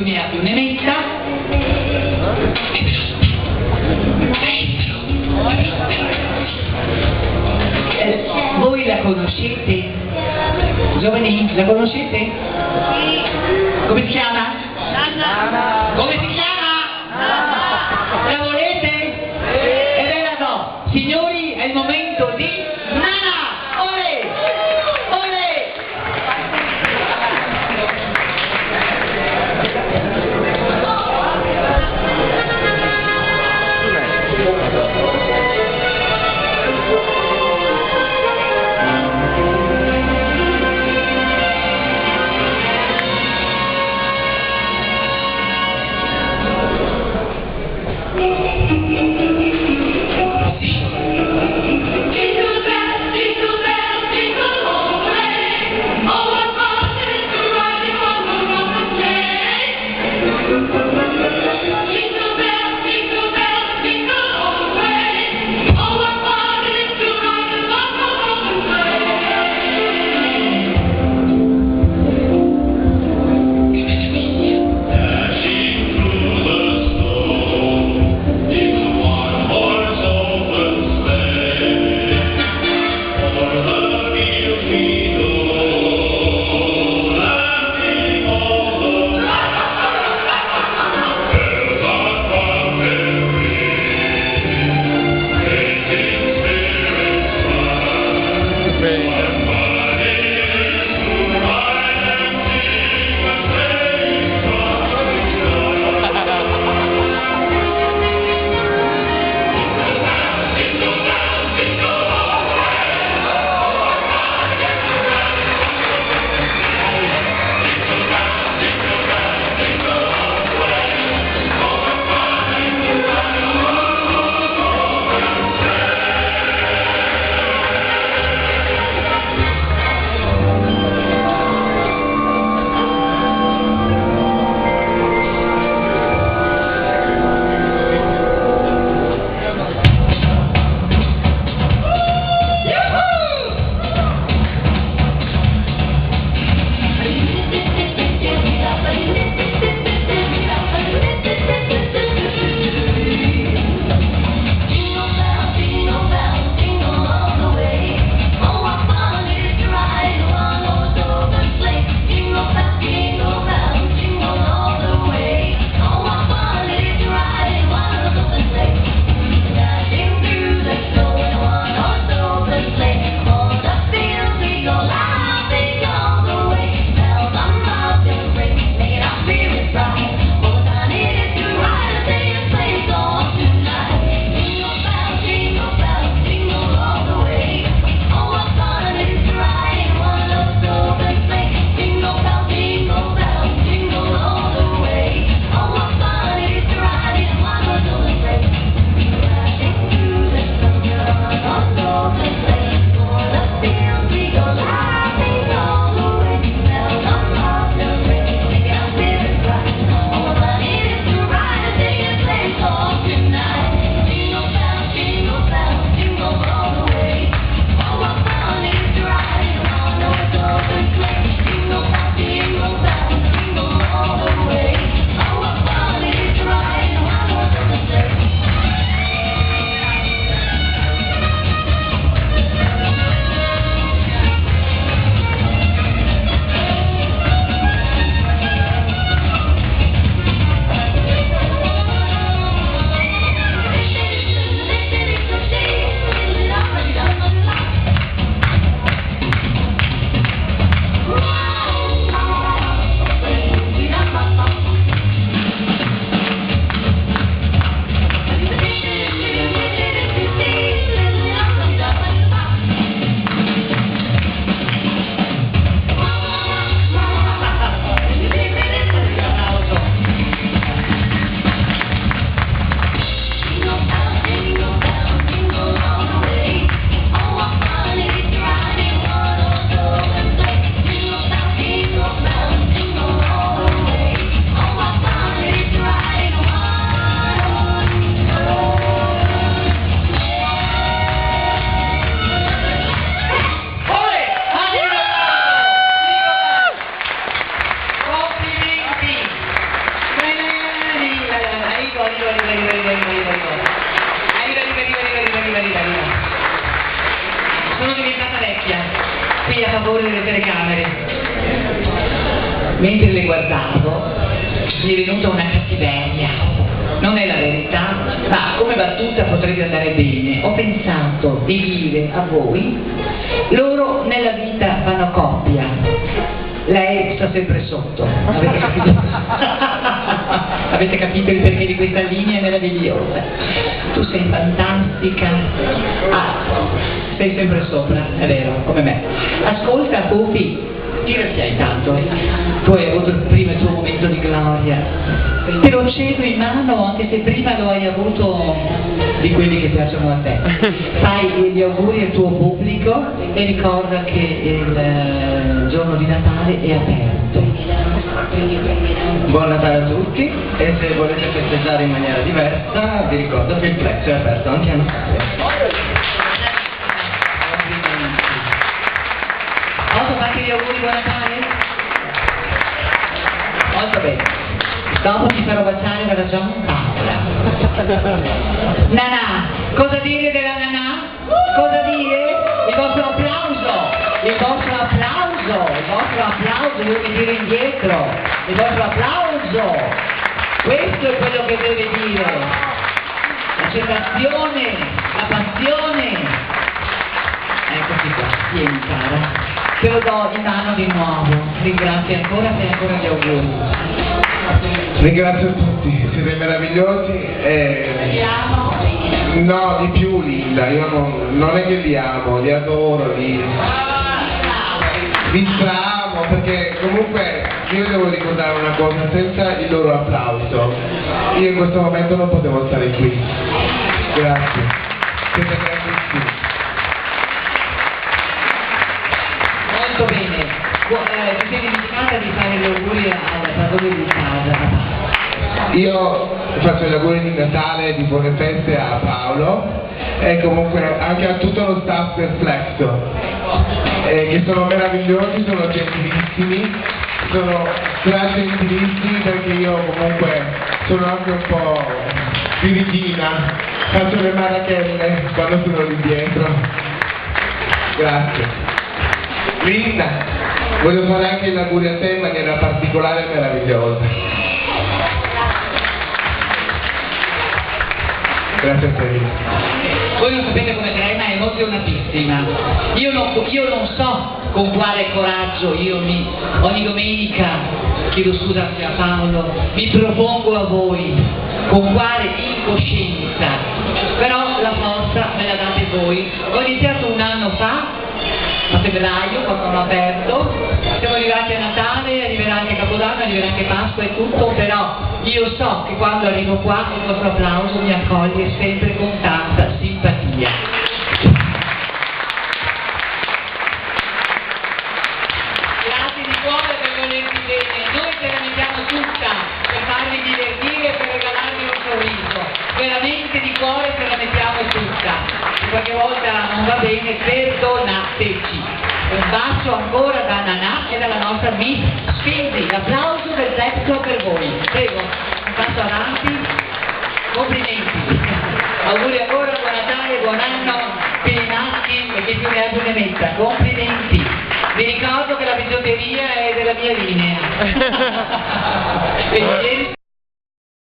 Ne ha più ne metta. Voi la conoscete? Giovani, la conoscete? Sì. Come si chiama? Nana. Come si chiama? Nana. La volete? Sì. E beh la do. Signori, è il momento di Nana. Olè! Olè! a favore delle telecamere. Mentre le guardavo mi è venuta una cattiveria. Non è la verità, ma come battuta potrebbe andare bene. Ho pensato di dire a voi, loro nella vita vanno a coppia, lei sta sempre sotto. Avete capito? Avete capito il perché di questa linea meravigliosa? Tu sei fantastica. Ah, sei sempre sopra, è vero, come me. Ascolta, Pupi, tirati intanto. Tu hai avuto prima il tuo momento di gloria. Te lo cedo in mano, anche se prima lo hai avuto di quelli che piacciono a te. Fai gli auguri al tuo pubblico e ricorda che il giorno di Natale è aperto. Buon Natale a tutti, e se volete festeggiare in maniera diversa vi ricordo che il Plex è aperto anche a Natale. Posso farti gli auguri buon Natale? Molto bene. Dopo ti farò baciare dalla Giampaola. Nanà, cosa dire della Nanà? Cosa dire? Il vostro applauso, il vostro applauso, il vostro applauso, devo dire indietro, il vostro applauso. Questo è quello che deve dire. L'accettazione, la passione. Eccoci qua, tieni cara. Te lo do in mano di nuovo. Ringrazio ancora e ancora gli auguri. Ringrazio tutti, siete meravigliosi e... No, di più Linda, io non è che li amo, li adoro, li stramo, perché comunque io devo ricordare una cosa, senza il loro applauso io in questo momento non potevo stare qui. Grazie, siete grandissimi. Molto bene. Ti sei dimenticata di fare gli auguri al padrone di casa? Io faccio gli auguri di Natale, di buone feste a Paolo e comunque anche a tutto lo staff del Flexo, che sono meravigliosi, sono gentilissimi, sono gentilissimi perché io comunque sono anche un po' spiritina, faccio le marachelle quando sono lì dietro. Grazie. Linda, voglio fare anche gli auguri a te in maniera particolare e meravigliosa. Grazie a te. Voi non sapete come lei, ma è emozionatissima. Io non so con quale coraggio ogni domenica, chiedo scusa a Paolo, mi propongo a voi, con quale incoscienza, però la forza me la date voi. Ho iniziato un anno fa, a febbraio, quando hanno aperto, siamo arrivati a Natale, arriverà anche Capodanno, arriverà anche Pasqua e tutto, però io so che quando arrivo qua il vostro applauso mi accoglie sempre con tanta simpatia. Grazie di cuore per volervi bene, noi te la mettiamo tutta per farvi divertire e per regalarvi un sorriso, veramente di cuore te la mettiamo tutta. Qualche volta non va bene, perdonateci. Un bacio ancora da Nanà e dalla nostra Miss Spinzi. L'applauso del Flexo per voi. Prego, un passo avanti. Complimenti. Auguri ancora, buon Natale, buon anno, Pirinaschi e chi più ne ha più ne metta. Complimenti. Vi ricordo che la bigiotteria è della mia linea. E ieri